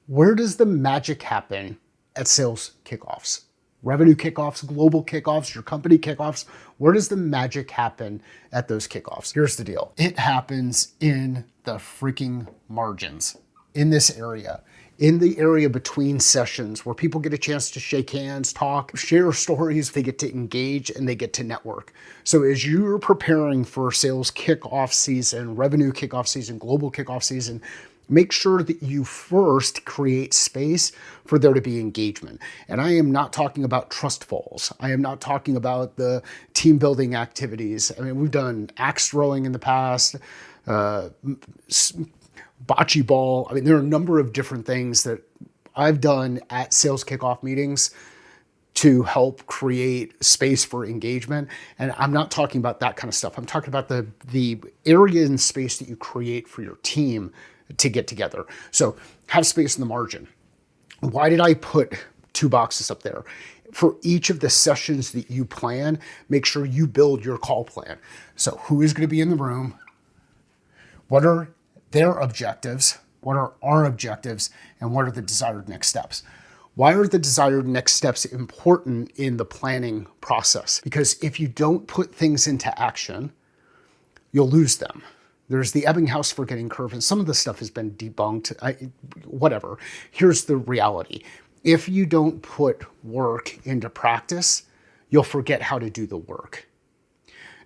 Where does the magic happen at sales kickoffs? Revenue kickoffs, global kickoffs, your company kickoffs. Where does the magic happen at those kickoffs? Here's the deal. It happens in the freaking margins, in this area, in the area between sessions where people get a chance to shake hands, talk, share stories, they get to engage, and they get to network. So as you're preparing for sales kickoff season, revenue kickoff season, global kickoff season, make sure that you first create space for there to be engagement. And I am not talking about trust falls. I am not talking about the team building activities. I mean, we've done axe throwing in the past, bocce ball. I mean, there are a number of different things that I've done at sales kickoff meetings to help create space for engagement. And I'm not talking about that kind of stuff. I'm talking about the area and space that you create for your team to get together. So have space in the margin. Why did I put 2 boxes up there? For each of the sessions that you plan, make sure you build your call plan. So who is going to be in the room? What are their objectives? What are our objectives? And what are the desired next steps? Why are the desired next steps important in the planning process? Because if you don't put things into action, you'll lose them. There's the Ebbinghaus forgetting curve, and some of the stuff has been debunked, whatever. Here's the reality. If you don't put work into practice, you'll forget how to do the work.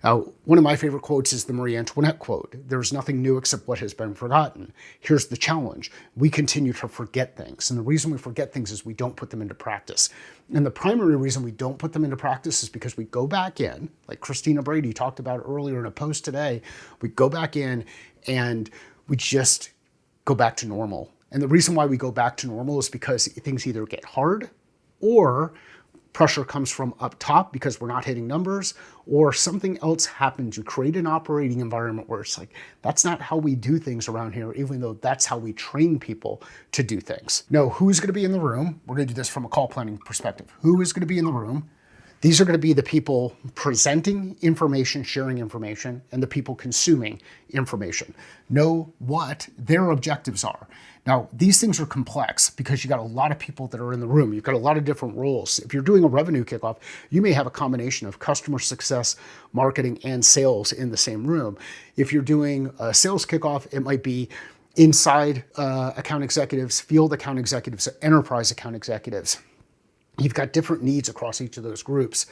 Now, one of my favorite quotes is the Marie Antoinette quote. There's nothing new except what has been forgotten. Here's the challenge. We continue to forget things. And the reason we forget things is we don't put them into practice. And the primary reason we don't put them into practice is because we go back in, like Christina Brady talked about earlier in a post today, we go back in and we just go back to normal. And the reason why we go back to normal is because things either get hard or pressure comes from up top because we're not hitting numbers, or something else happens. You create an operating environment where it's like, that's not how we do things around here, even though that's how we train people to do things. No, who's going to be in the room? We're going to do this from a call planning perspective. Who is going to be in the room? These are going to be the people presenting information, sharing information, and the people consuming information. Know what their objectives are. Now, these things are complex because you got a lot of people that are in the room. You've got a lot of different roles. If you're doing a revenue kickoff, you may have a combination of customer success, marketing, and sales in the same room. If you're doing a sales kickoff, it might be inside account executives, field account executives, enterprise account executives. You've got different needs across each of those groups.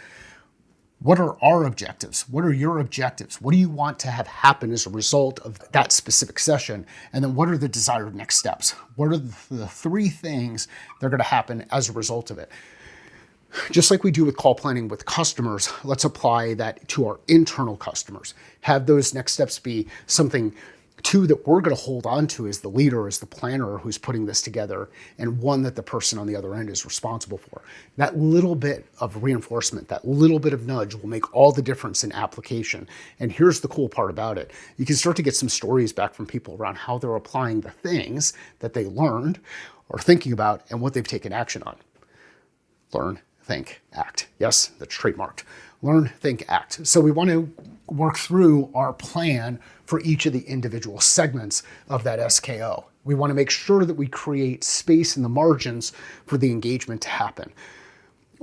What are our objectives? What are your objectives? What do you want to have happen as a result of that specific session? And then what are the desired next steps? What are the 3 things that are going to happen as a result of it? Just like we do with call planning with customers, let's apply that to our internal customers. Have those next steps be something 2 that we're going to hold on to as the leader, as the planner who's putting this together, and 1 that the person on the other end is responsible for. That little bit of reinforcement, that little bit of nudge will make all the difference in application. And here's the cool part about it. You can start to get some stories back from people around how they're applying the things that they learned or thinking about and what they've taken action on. Learn, think, act. Yes, that's trademarked. Learn, think, act. So we want to work through our plan for each of the individual segments of that SKO. We want to make sure that we create space in the margins for the engagement to happen.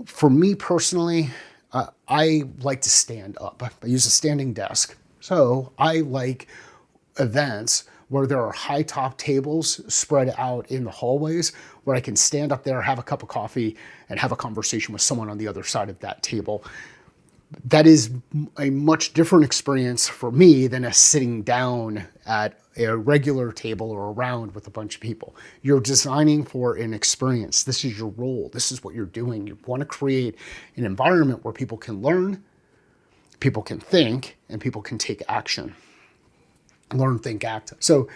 For me personally, I like to stand up. I use a standing desk. So I like events where there are high top tables spread out in the hallways where I can stand up there, have a cup of coffee, and have a conversation with someone on the other side of that table. That is a much different experience for me than a sitting down at a regular table or around with a bunch of people. You're designing for an experience. This is your role. This is what you're doing. You want to create an environment where people can learn, people can think, and people can take action. Learn, think, act. So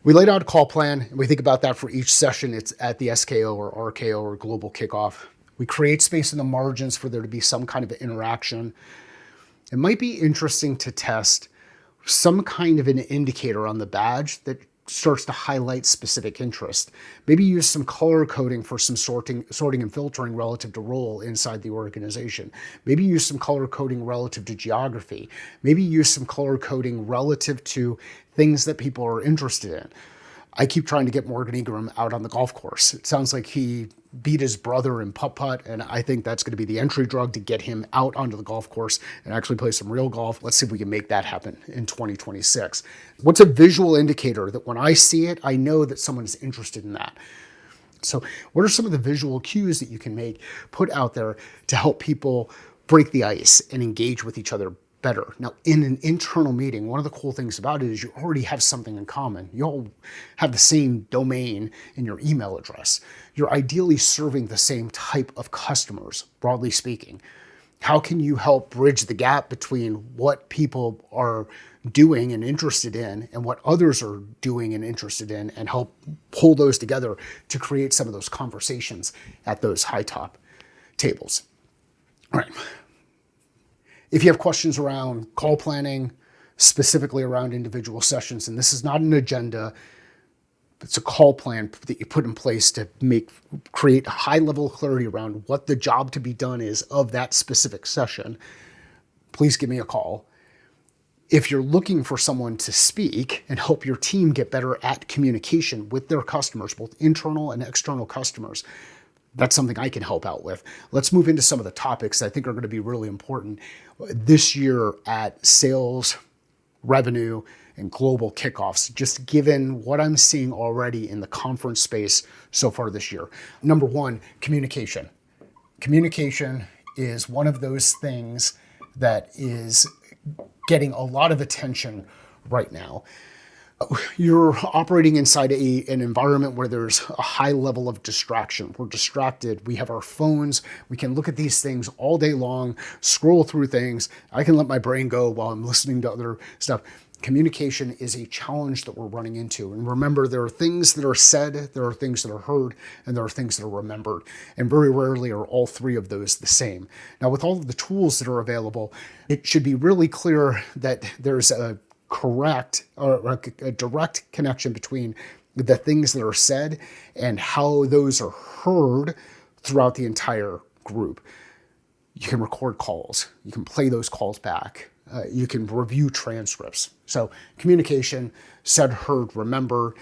we laid out a call plan, and we think about that for each session. It's at the SKO or RKO or global kickoff. We create space in the margins for there to be some kind of interaction. It might be interesting to test some kind of an indicator on the badge that starts to highlight specific interest. Maybe use some color coding for some sorting and filtering relative to role inside the organization. Maybe use some color coding relative to geography. Maybe use some color coding relative to things that people are interested in. I keep trying to get Morgan Ingram out on the golf course. It sounds like he beat his brother in putt-putt, and I think that's going to be the entry drug to get him out onto the golf course and actually play some real golf. Let's see if we can make that happen in 2026. What's a visual indicator that when I see it, I know that someone is interested in that? So what are some of the visual cues that you can put out there to help people break the ice and engage with each other better? Now, in an internal meeting, one of the cool things about it is you already have something in common. You all have the same domain in your email address. You're ideally serving the same type of customers, broadly speaking. How can you help bridge the gap between what people are doing and interested in and what others are doing and interested in, and help pull those together to create some of those conversations at those high top tables? All right. If you have questions around call planning, specifically around individual sessions, and this is not an agenda, it's a call plan that you put in place to create a high level of clarity around what the job to be done is of that specific session, please give me a call. If you're looking for someone to speak and help your team get better at communication with their customers, both internal and external customers, that's something I can help out with. Let's move into some of the topics I think are going to be really important this year at sales, revenue, and global kickoffs, just given what I'm seeing already in the conference space so far this year. Number one, communication. Communication is one of those things that is getting a lot of attention right now. You're operating inside an environment where there's a high level of distraction. We're distracted. We have our phones. We can look at these things all day long, scroll through things. I can let my brain go while I'm listening to other stuff. Communication is a challenge that we're running into. And remember, there are things that are said, there are things that are heard, and there are things that are remembered. And very rarely are all three of those the same. Now, with all of the tools that are available, it should be really clear that there's a correct or a direct connection between the things that are said and how those are heard throughout the entire group. You can record calls. You can play those calls back. You can review transcripts. So communication, said, heard, remember,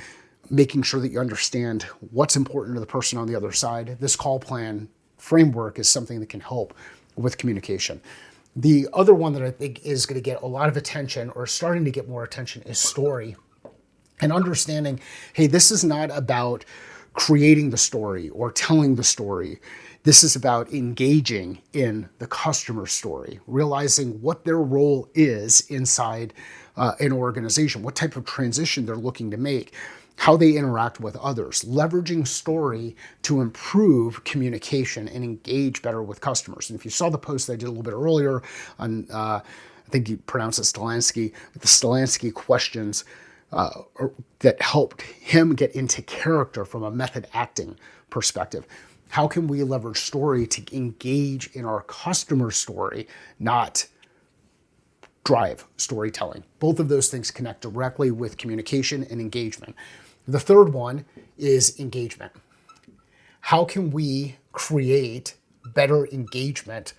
making sure that you understand what's important to the person on the other side. This call plan framework is something that can help with communication. The other one that I think is going to get a lot of attention, or starting to get more attention, is story. And understanding, hey, this is not about creating the story or telling the story. This is about engaging in the customer story, realizing what their role is inside an organization, what type of transition they're looking to make, how they interact with others, leveraging story to improve communication and engage better with customers. And if you saw the post I did a little bit earlier on, I think you pronounce it Stelansky, the Stelansky questions that helped him get into character from a method acting perspective. How can we leverage story to engage in our customer story, not drive storytelling? Both of those things connect directly with communication and engagement. The third one is engagement. How can we create better engagement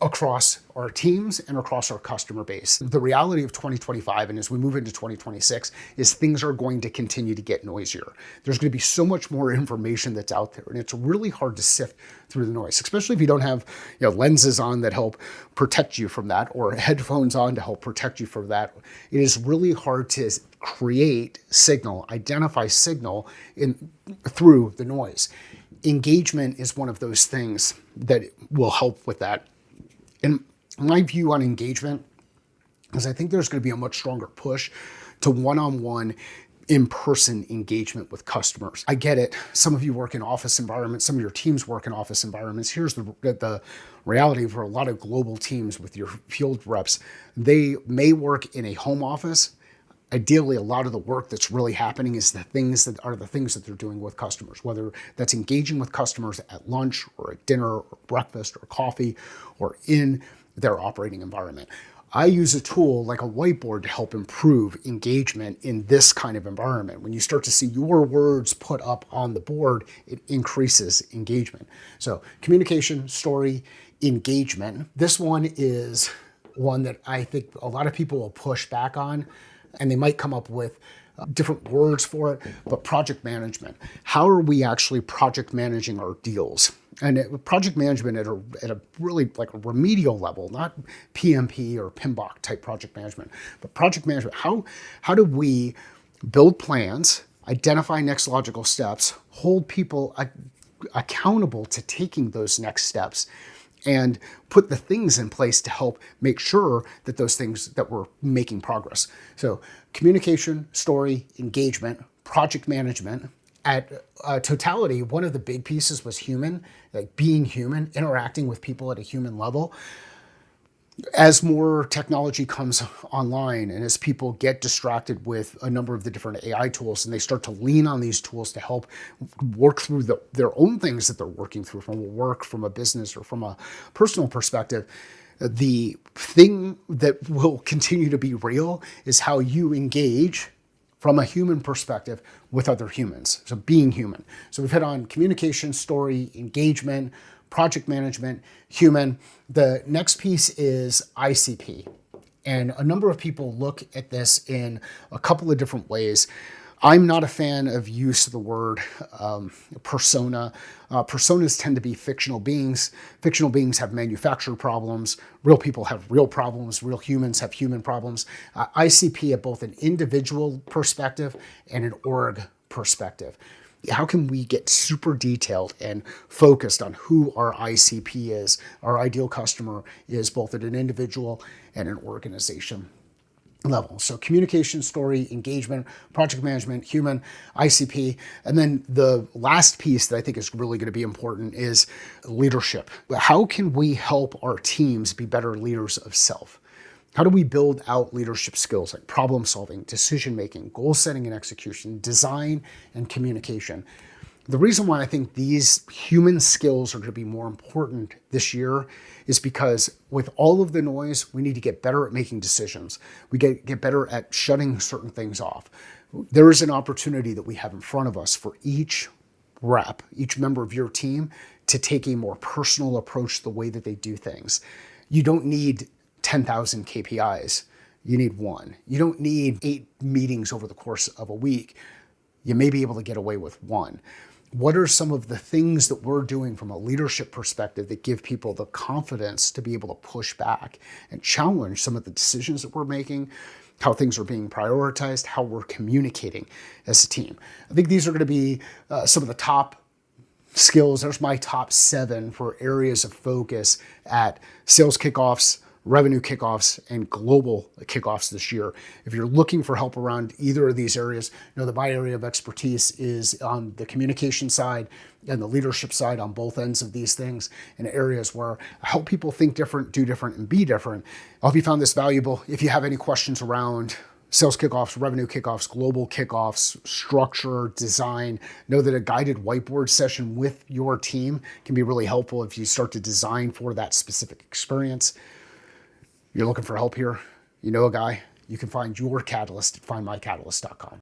across our teams and across our customer base? The reality of 2025, and as we move into 2026, is things are going to continue to get noisier. There's going to be so much more information that's out there, and it's really hard to sift through the noise, especially if you don't have lenses on that help protect you from that, or headphones on to help protect you from that. It is really hard to create signal, identify signal through the noise. Engagement is one of those things that will help with that. And my view on engagement is I think there's going to be a much stronger push to one-on-one, in-person engagement with customers. I get it. Some of you work in office environments. Some of your teams work in office environments. Here's the reality for a lot of global teams with your field reps. They may work in a home office. Ideally, a lot of the work that's really happening is the things that they're doing with customers, whether that's engaging with customers at lunch or at dinner or breakfast or coffee or in their operating environment. I use a tool like a whiteboard to help improve engagement in this kind of environment. When you start to see your words put up on the board, it increases engagement. So communication, story, engagement. This one is one that I think a lot of people will push back on, and they might come up with different words for it, but project management. How are we actually project managing our deals? And project management at a really like a remedial level, not PMP or PMBOK type project management, but project management. How do we build plans, identify next logical steps, hold people accountable to taking those next steps, and put the things in place to help make sure that those things that we're making progress. So communication, story, engagement, project management. At totality, one of the big pieces was human, like being human, interacting with people at a human level. As more technology comes online and as people get distracted with a number of the different AI tools and they start to lean on these tools to help work through their own things that they're working through from a work, from a business, or from a personal perspective, the thing that will continue to be real is how you engage from a human perspective with other humans. So being human. So we've hit on communication, story, engagement, project management, human. The next piece is ICP. And a number of people look at this in a couple of different ways. I'm not a fan of use of the word persona. Personas tend to be fictional beings. Fictional beings have manufactured problems. Real people have real problems. Real humans have human problems. ICP at both an individual perspective and an org perspective. How can we get super detailed and focused on who our ICP is, our ideal customer is, both at an individual and an organization level? So communication, story, engagement, project management, human, ICP. And then the last piece that I think is really going to be important is leadership. How can we help our teams be better leaders of self? How do we build out leadership skills like problem solving, decision making, goal setting and execution, design and communication? The reason why I think these human skills are going to be more important this year is because with all of the noise, we need to get better at making decisions. We get better at shutting certain things off. There is an opportunity that we have in front of us for each rep, each member of your team, to take a more personal approach to the way that they do things. You don't need 10,000 KPIs. You need one. You don't need 8 meetings over the course of a week. You may be able to get away with one. What are some of the things that we're doing from a leadership perspective that give people the confidence to be able to push back and challenge some of the decisions that we're making, how things are being prioritized, how we're communicating as a team? I think these are going to be some of the top skills. There's my top 7 for areas of focus at sales kickoffs, revenue kickoffs, and global kickoffs this year. If you're looking for help around either of these areas, know that my area of expertise is on the communication side and the leadership side on both ends of these things, in areas where I help people think different, do different, and be different. I hope you found this valuable. If you have any questions around sales kickoffs, revenue kickoffs, global kickoffs, structure, design, know that a guided whiteboard session with your team can be really helpful if you start to design for that specific experience. You're looking for help here, you know a guy, you can find your catalyst at findmycatalyst.com.